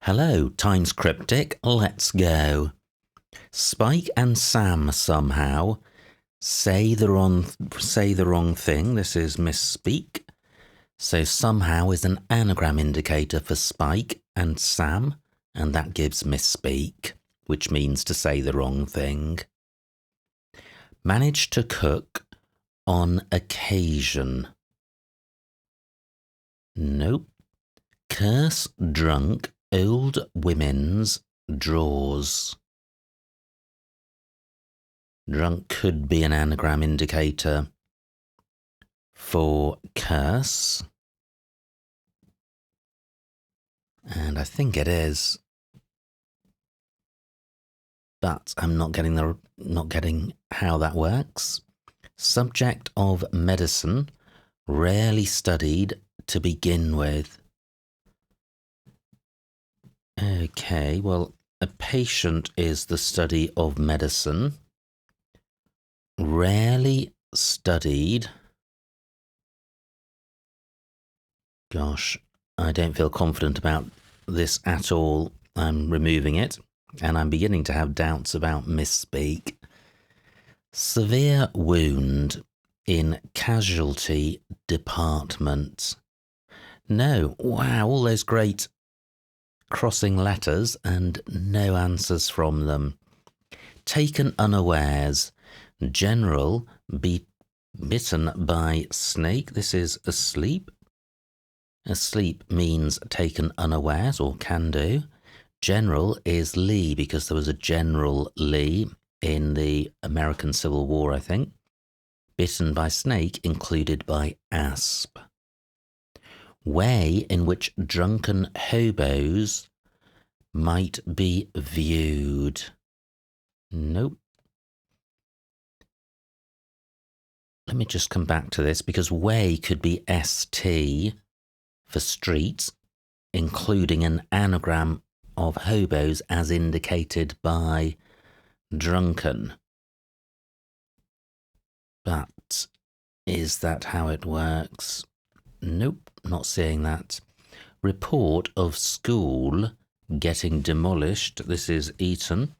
Hello, Times Cryptic, let's go. Spike and Sam somehow say the wrong thing. This is misspeak. So somehow is an anagram indicator for Spike and Sam, and that gives misspeak, which means to say the wrong thing. Manage to cook on occasion. Nope. Curse drunk old women's drawers. Drunk could be an anagram indicator for curse. And I think it is. But I'm not getting how that works. Subject of medicine, rarely studied to begin with. Okay, well, a patient is the study of medicine. Rarely studied. Gosh, I don't feel confident about this at all. I'm removing it, and I'm beginning to have doubts about misspeak. Severe wound in casualty department. No, wow, all those great crossing letters and no answers from them. Taken unawares. General be bitten by snake. This is asleep. Asleep means taken unawares, or can do. General is Lee, because there was a General Lee in the American Civil War, I think. Bitten by snake included by asp. Way in which drunken hobos might be viewed. Nope. Let me just come back to this, because way could be ST for street, including an anagram of hobos as indicated by drunken. But is that how it works? Nope, not seeing that. Report of school getting demolished. This is Eton.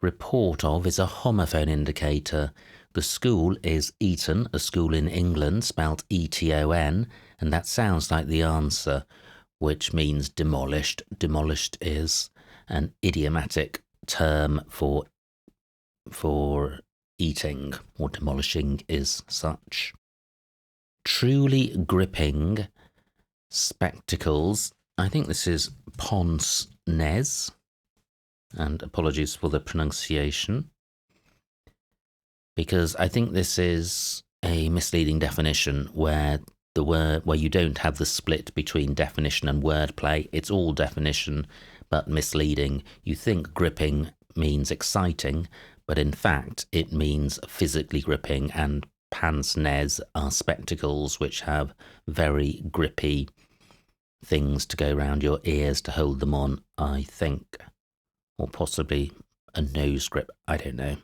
Report of is a homophone indicator. The school is Eton, a school in England, spelt E-T-O-N, and that sounds like the answer, which means demolished. Demolished is an idiomatic term for eating, or demolishing is such. Truly gripping spectacles. I think this is Ponce Nez, and apologies for the pronunciation, because I think this is a misleading definition where you don't have the split between definition and wordplay. It's all definition, but misleading. You think gripping means exciting, but in fact it means physically gripping, and pince-nez are spectacles which have very grippy things to go around your ears to hold them on, I think. Or possibly a nose grip, I don't know.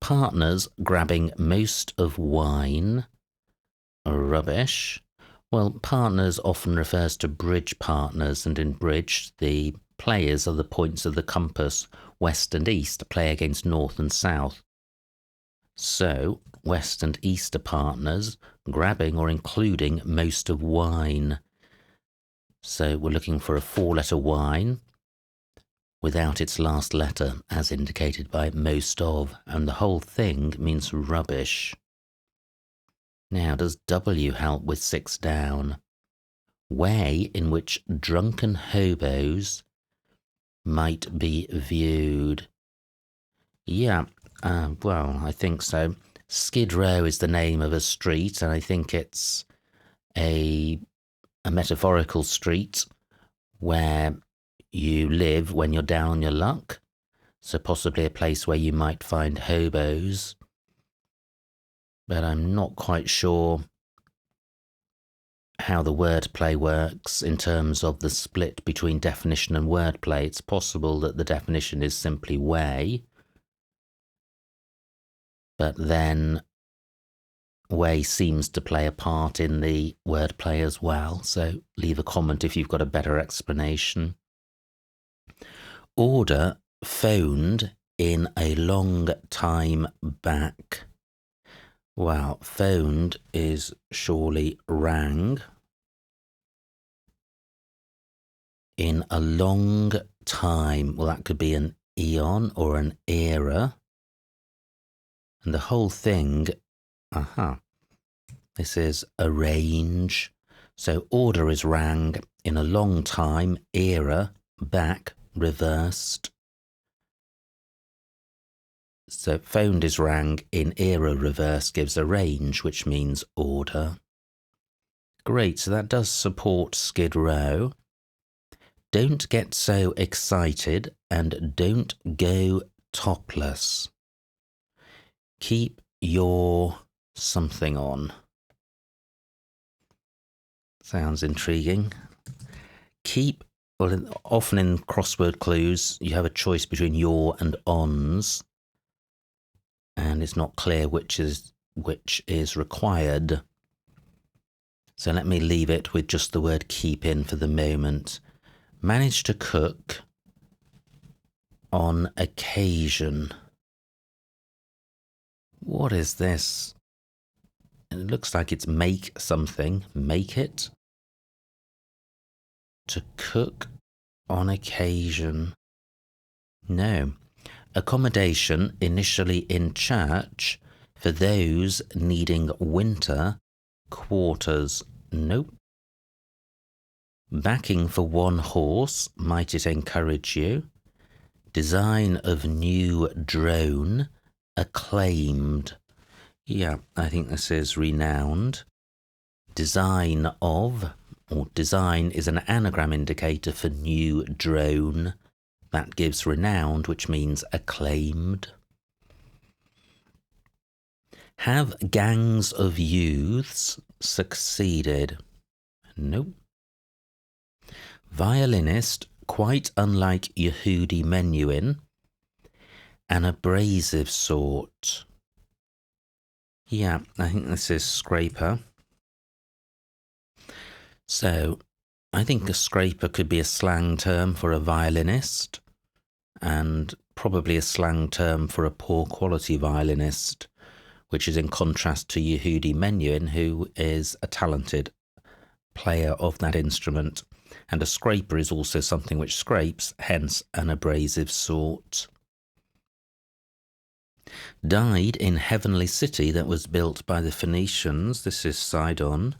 Partners grabbing most of wine. Rubbish. Well, partners often refers to bridge partners, and in bridge the players are the points of the compass. West and east play against north and south. So, west and east are partners, grabbing or including most of wine. So we're looking for a four-letter wine without its last letter, as indicated by most of, and the whole thing means rubbish. Now, does W help with 6 down? Way in which drunken hobos might be viewed. Yeah, well, I think so. Skid Row is the name of a street, and I think it's a metaphorical street where you live when you're down on your luck. So possibly a place where you might find hobos. But I'm not quite sure how the wordplay works in terms of the split between definition and wordplay. It's possible that the definition is simply way, but then way seems to play a part in the wordplay as well. So leave a comment if you've got a better explanation. Order phoned in a long time back. Well, phoned is surely rang. In a long time, well, that could be an eon or an era. And the whole thing, this is arrange. So order is rang in a long time, era, back, reversed. So phoned is rang in era reverse gives arrange, which means order. Great, so that does support Skid Row. Don't get so excited and don't go topless. Keep your something on. Sounds intriguing. Often in crossword clues, you have a choice between your and ons, and it's not clear which is required. So let me leave it with just the word keep in for the moment. Manage to cook on occasion. What is this? It looks like it's make something. Make it. To cook on occasion. No. Accommodation initially in church for those needing winter quarters. Nope. Backing for one horse, might it encourage you? Design of new drone, acclaimed. Yeah, I think this is renowned. Design of, or design is an anagram indicator for new drone. That gives renowned, which means acclaimed. Have gangs of youths succeeded? Nope. Violinist, quite unlike Yehudi Menuhin, an abrasive sort. Yeah, I think this is scraper. So, I think a scraper could be a slang term for a violinist, and probably a slang term for a poor quality violinist, which is in contrast to Yehudi Menuhin, who is a talented player of that instrument. And a scraper is also something which scrapes, hence an abrasive sort. Died in heavenly city that was built by the Phoenicians. This is Sidon.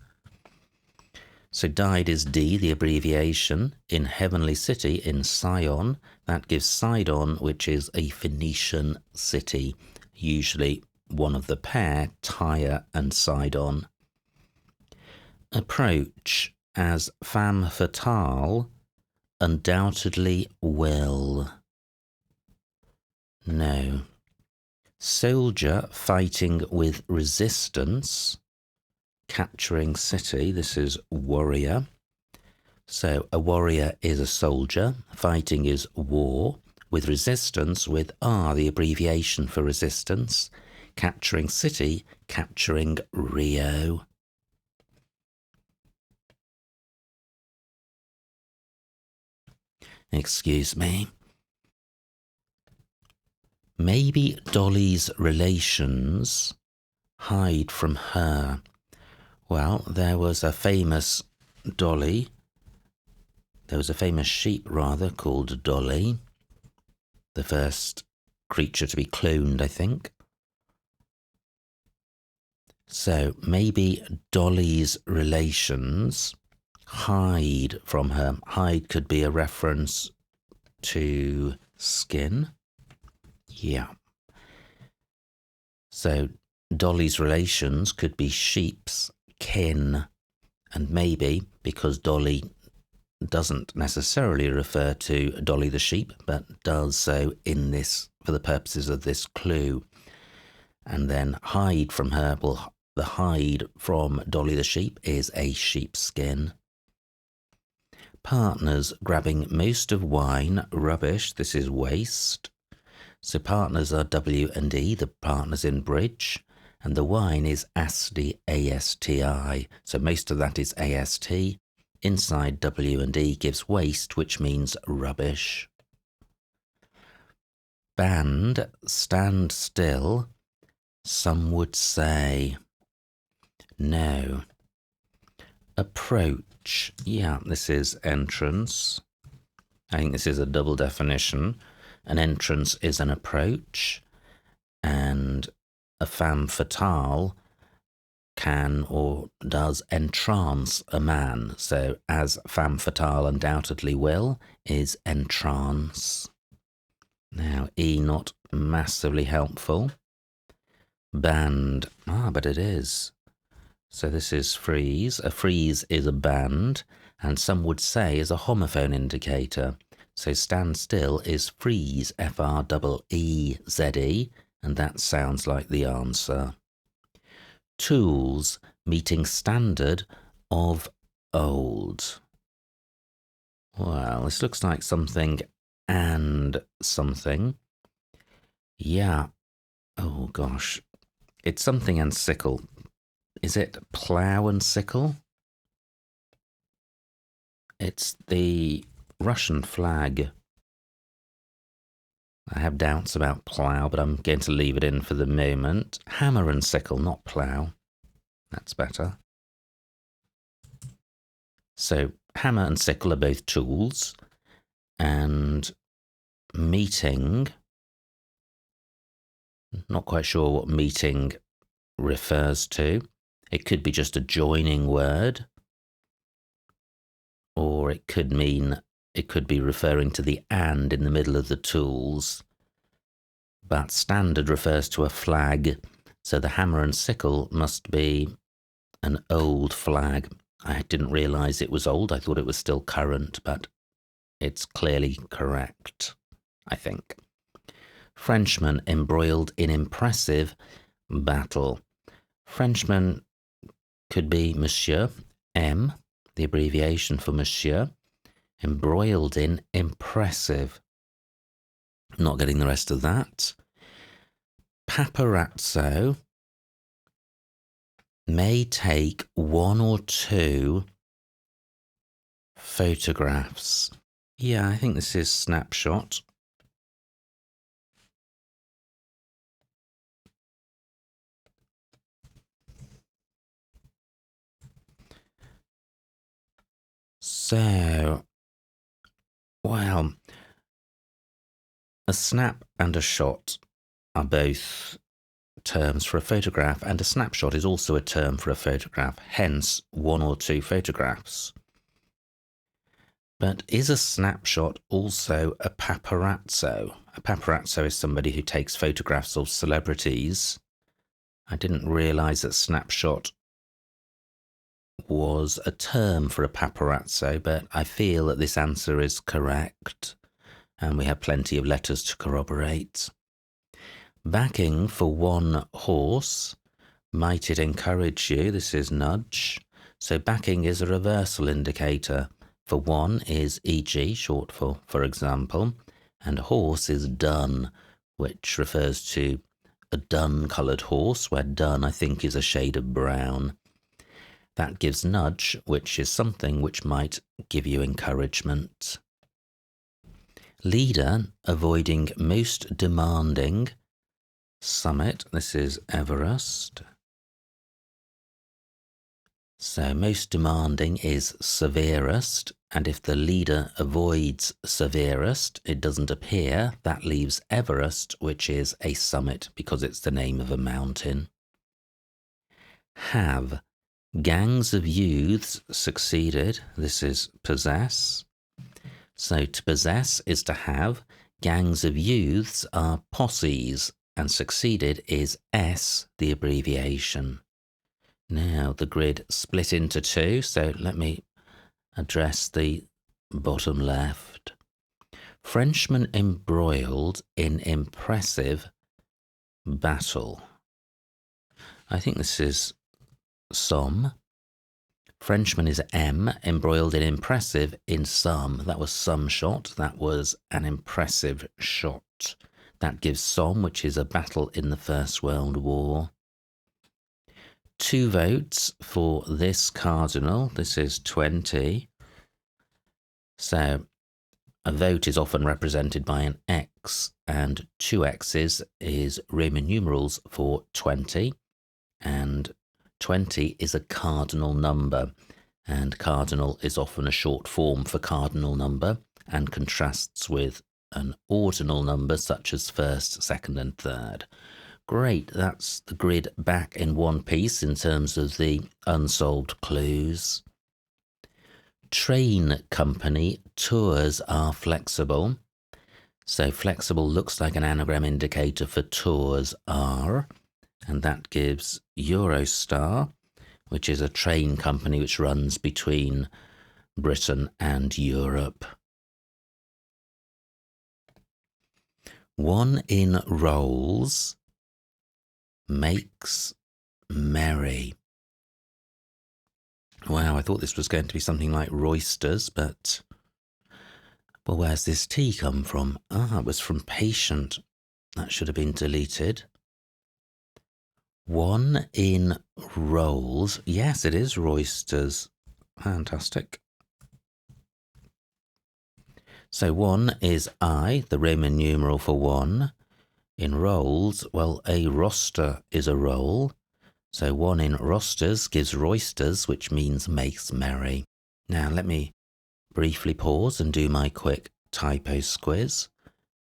So died is D, the abbreviation, in heavenly city, in Sion. That gives Sidon, which is a Phoenician city, usually one of the pair, Tyre and Sidon. Approach as femme fatale, undoubtedly will. No. Soldier fighting with resistance, capturing city. This is warrior. So a warrior is a soldier. Fighting is war. With resistance, with R, the abbreviation for resistance. Capturing city, capturing Rio. Excuse me. Maybe Dolly's relations hide from her. Well, there was a famous Dolly. There was a famous sheep, rather, called Dolly. The first creature to be cloned, I think. So maybe Dolly's relations hide from her. Hide could be a reference to skin. Yeah. So Dolly's relations could be sheep's kin. And maybe, because Dolly doesn't necessarily refer to Dolly the sheep, but does so in this, for the purposes of this clue. And then hide from her, well, the hide from Dolly the sheep is a sheepskin. Partners grabbing most of wine, rubbish, this is waste. So partners are W and E, the partners in bridge, and the wine is ASTI, A-S-T-I. So most of that is A-S-T. Inside W and E gives waste, which means rubbish. band, stand still. Some would say no. Approach. Yeah, this is entrance. I think this is a double definition. An entrance is an approach, and a femme fatale can or does entrance a man. So as femme fatale undoubtedly will, is entrance. Now, E not massively helpful. Band. But it is. So this is freeze. A freeze is a band, and some would say is a homophone indicator. So stand still is freeze, F-R-E-E-Z-E, and that sounds like the answer. Tools, meeting standard of old. Well, this looks like something and something. Yeah. Oh, gosh. It's something and sickle. Is it plough and sickle? It's the Russian flag. I have doubts about plough, but I'm going to leave it in for the moment. Hammer and sickle, not plough. That's better. So hammer and sickle are both tools, and meeting, not quite sure what meeting refers to. It could be just a joining word, or it could be referring to the and in the middle of the tools. But standard refers to a flag, so the hammer and sickle must be an old flag. I didn't realise it was old. I thought it was still current, but it's clearly correct, I think. Frenchman embroiled in impressive battle. Frenchman could be Monsieur, M, the abbreviation for Monsieur. Embroiled in impressive. Not getting the rest of that. Paparazzo may take one or two photographs. Yeah, I think this is snapshot. So, well, a snap and a shot are both terms for a photograph, and a snapshot is also a term for a photograph, hence one or two photographs. But is a snapshot also a paparazzo? A paparazzo is somebody who takes photographs of celebrities. I didn't realise that snapshot was a term for a paparazzo, but I feel that this answer is correct, and we have plenty of letters to corroborate. Backing for one horse. Might it encourage you? This is nudge. So backing is a reversal indicator. For one is e.g., short for example, and horse is dun, which refers to a dun-coloured horse, where dun, I think, is a shade of brown. That gives nudge, which is something which might give you encouragement. Leader, avoiding most demanding. Summit, this is Everest. So most demanding is severest, and if the leader avoids severest, it doesn't appear. That leaves Everest, which is a summit because it's the name of a mountain. Have. Gangs of youths succeeded. This is possess. So to possess is to have. Gangs of youths are posses, and succeeded is S, the abbreviation. Now the grid split into two, so let me address the bottom left. Frenchman embroiled in impressive battle. I think this is some. Frenchman is M, embroiled in impressive in some. That was some shot. That was an impressive shot. That gives Somme, which is a battle in the First World War. 2 votes for this cardinal. This is 20. So A vote is often represented by an X, and 2 X's is Roman numerals for 20, and 20 is a cardinal number, and cardinal is often a short form for cardinal number and contrasts with an ordinal number such as first, second and third. Great, that's the grid back in one piece in terms of the unsolved clues. Train company, tours are flexible. So flexible looks like an anagram indicator for tours are, and that gives Eurostar, which is a train company which runs between Britain and Europe. One in rolls makes merry. Wow, I thought this was going to be something like roysters, but... well, where's this T come from? Ah, it was from patient. That should have been deleted. One in rolls. Yes, it is roysters. Fantastic. So 1 is I, the Roman numeral for 1. In rolls, well, a roster is a roll. So 1 in rosters gives roysters, which means makes merry. Now let me briefly pause and do my quick typo squiz.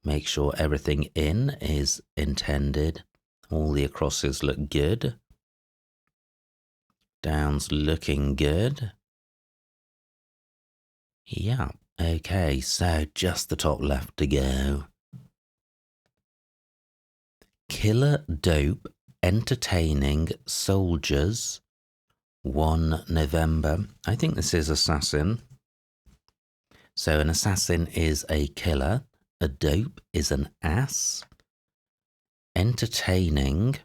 Make sure everything in is intended. All the acrosses look good. Down's looking good. Yeah, okay, so just the top left to go. Killer dope entertaining soldiers 1 November. I think this is assassin. So an assassin is a killer. A dope is an ass. Entertaining.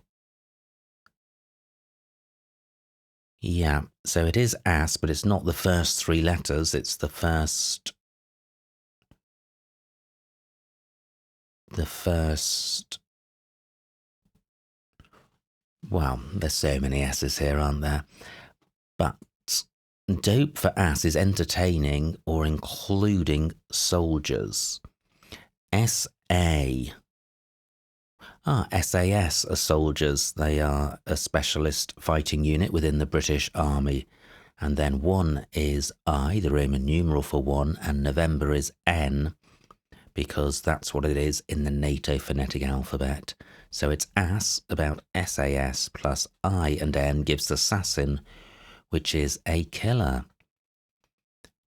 Yeah, so it is ass, but it's not the first 3 letters. It's the first... well, there's so many S's here, aren't there? But dope for ass is entertaining or including soldiers. S.A. SAS are soldiers. They are a specialist fighting unit within the British Army. And then 1 is I, the Roman numeral for 1, and November is N, because that's what it is in the NATO phonetic alphabet. So it's ass about SAS plus I and N gives assassin, which is a killer.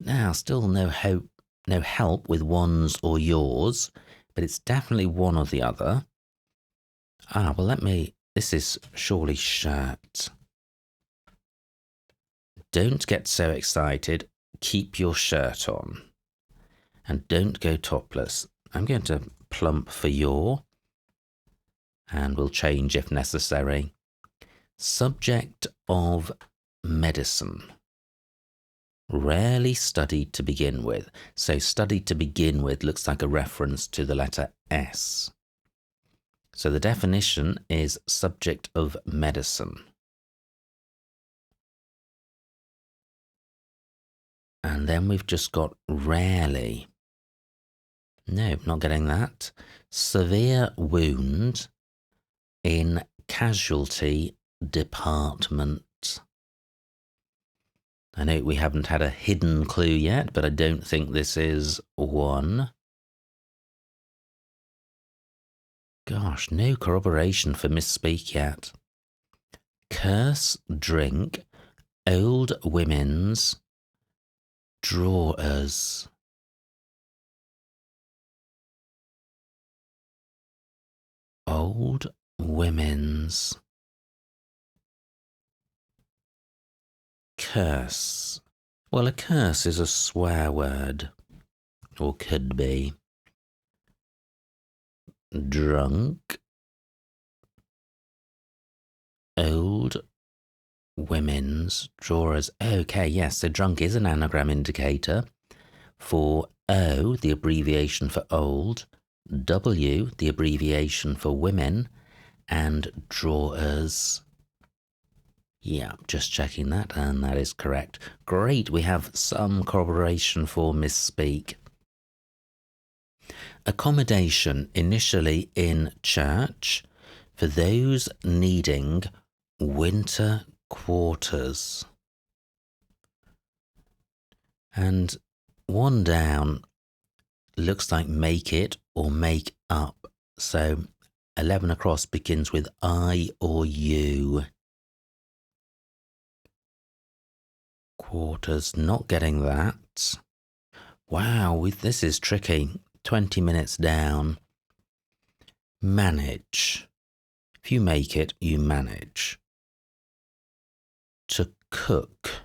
Now, still no help with ones or yours, but it's definitely one or the other. Well, this is surely shirt. Don't get so excited. Keep your shirt on. And don't go topless. I'm going to plump for your, and we'll change if necessary. Subject of medicine. Rarely studied to begin with. So studied to begin with looks like a reference to the letter S. So the definition is subject of medicine. And then we've just got rarely. No, not getting that. Severe wound in casualty department. I know we haven't had a hidden clue yet, but I don't think this is one. Gosh, no corroboration for misspeak yet. Curse drink old women's drawers. Old women's curse. Well, a curse is a swear word, or could be. Drunk old women's drawers. Okay, yes, so drunk is an anagram indicator for O, the abbreviation for old, W, the abbreviation for women, and drawers. Yeah, just checking that, and that is correct. Great, we have some corroboration for misspeak. accommodation initially in church for those needing winter quarters. And one down looks like make it or make up. So 11 across begins with I or you. Quarters, not getting that. Wow, this is tricky. 20 minutes down. Manage. If you make it, you manage. To cook.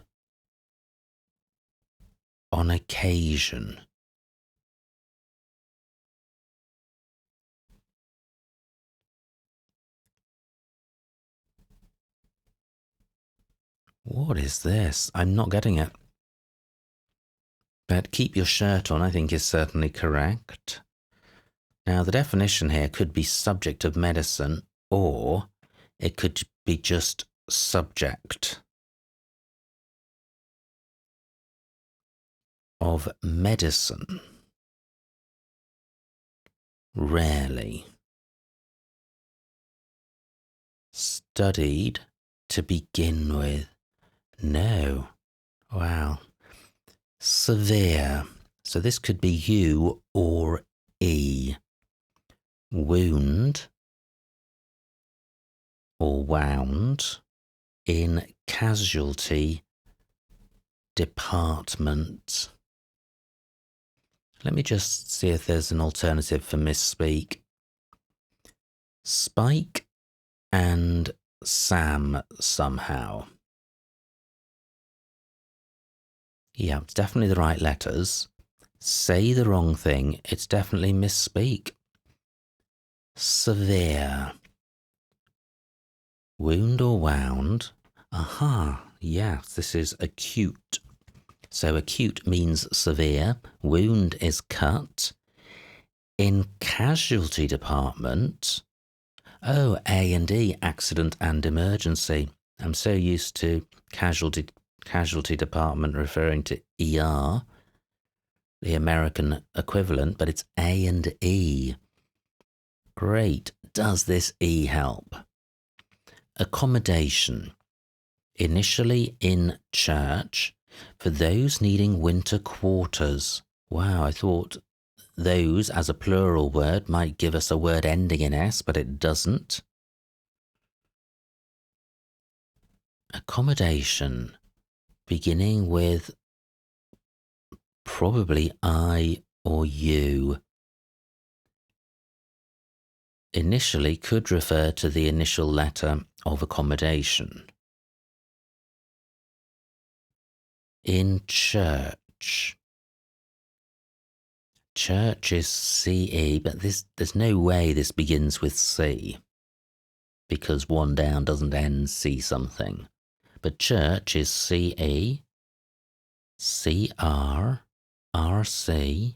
On occasion. What is this? I'm not getting it. But keep your shirt on, I think, is certainly correct. Now, the definition here could be subject of medicine, or it could be just subject of medicine. Rarely. Studied to begin with. No. Wow. Severe. So this could be U or E. Wound or wound in casualty department. Let me just see if there's an alternative for misspeak. Spike and Sam somehow. Yeah, it's definitely the right letters. Say the wrong thing, it's definitely misspeak. Severe. Wound or wound. Aha, yes, this is acute. So acute means severe. Wound is cut. In casualty department. Oh, A and E, accident and emergency. I'm so used to casualty department referring to ER, the American equivalent, but it's A and E. Great. Does this E help? Accommodation. Initially in church for those needing winter quarters. Wow, I thought those as a plural word might give us a word ending in S, but it doesn't. Accommodation, beginning with probably I or you. Initially could refer to the initial letter of accommodation. In church. Church is CE, but there's no way this begins with C, because one down doesn't end C something. But church is CE, CR, RC,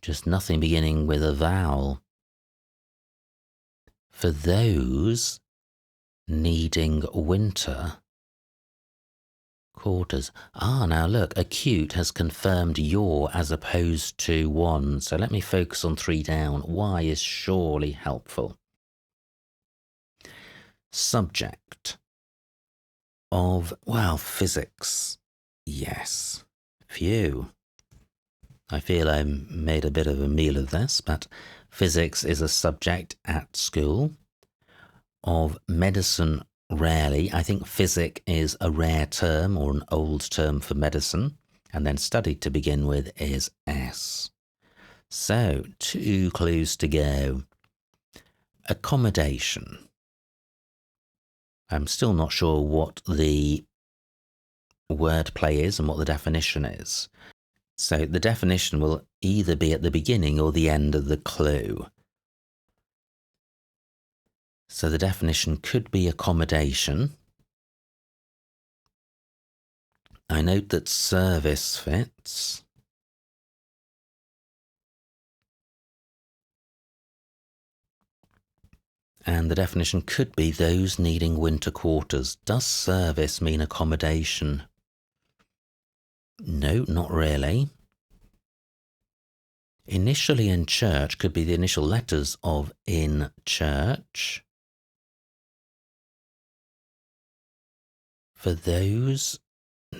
just nothing beginning with a vowel. For those needing winter quarters. Now look, acute has confirmed your as opposed to one. So let me focus on 3 down. Y is surely helpful. Subject of, well, physics. Yes. Phew. I feel I made a bit of a meal of this, but physics is a subject at school. Of medicine, rarely. I think physic is a rare term or an old term for medicine, and then studied to begin with is S. So, 2 clues to go. Accommodation. I'm still not sure what the wordplay is and what the definition is. So the definition will either be at the beginning or the end of the clue. So the definition could be accommodation. I note that service fits. And the definition could be those needing winter quarters. Does service mean accommodation? No, not really. Initially in church could be the initial letters of in church. For those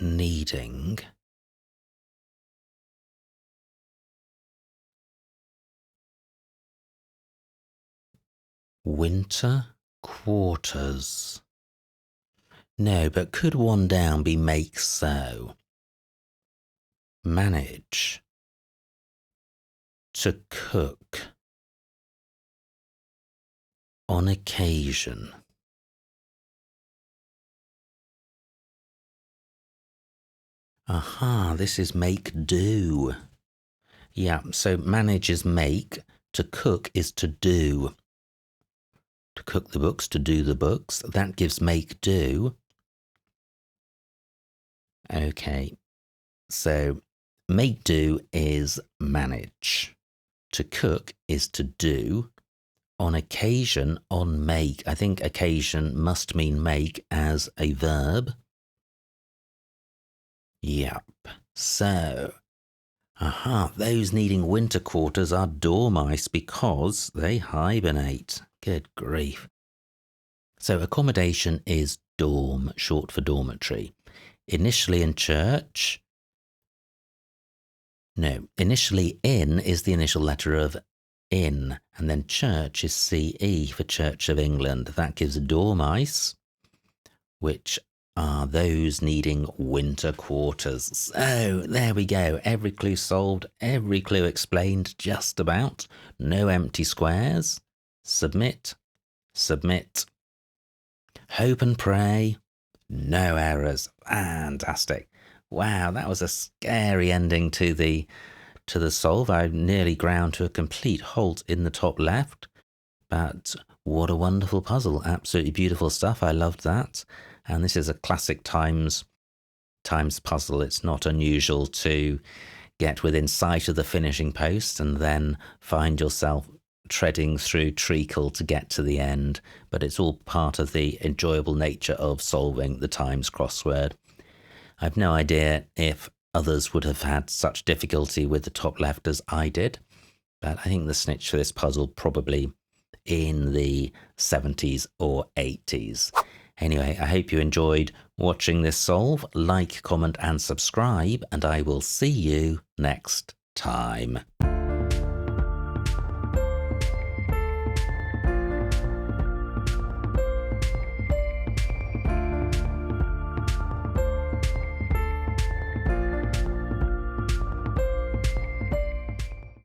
needing winter quarters. No, but could one down be make so? Manage to cook on occasion. Aha, this is make do. Yeah, so manage is make, to cook is to do. To cook the books, to do the books, that gives make do. Okay, so make do is manage. To cook is to do. On occasion, on make, I think occasion must mean make as a verb. Yep. So, those needing winter quarters are dormice because they hibernate. Good grief. So accommodation is dorm, short for dormitory. Initially in church. No, initially in is the initial letter of in, and then church is CE for Church of England. That gives dormice, which are those needing winter quarters. So there we go. Every clue solved, every clue explained just about. No empty squares. Submit, submit. Hope and pray. No errors. Fantastic. Wow, that was a scary ending to the solve. I nearly ground to a complete halt in the top left. But what a wonderful puzzle. Absolutely beautiful stuff. I loved that. And this is a classic Times puzzle. It's not unusual to get within sight of the finishing post and then find yourself treading through treacle to get to the end. But it's all part of the enjoyable nature of solving the Times crossword. I've no idea if others would have had such difficulty with the top left as I did, but I think the snitch for this puzzle probably in the 70s or 80s. Anyway, I hope you enjoyed watching this solve. Like, comment and subscribe, and I will see you next time.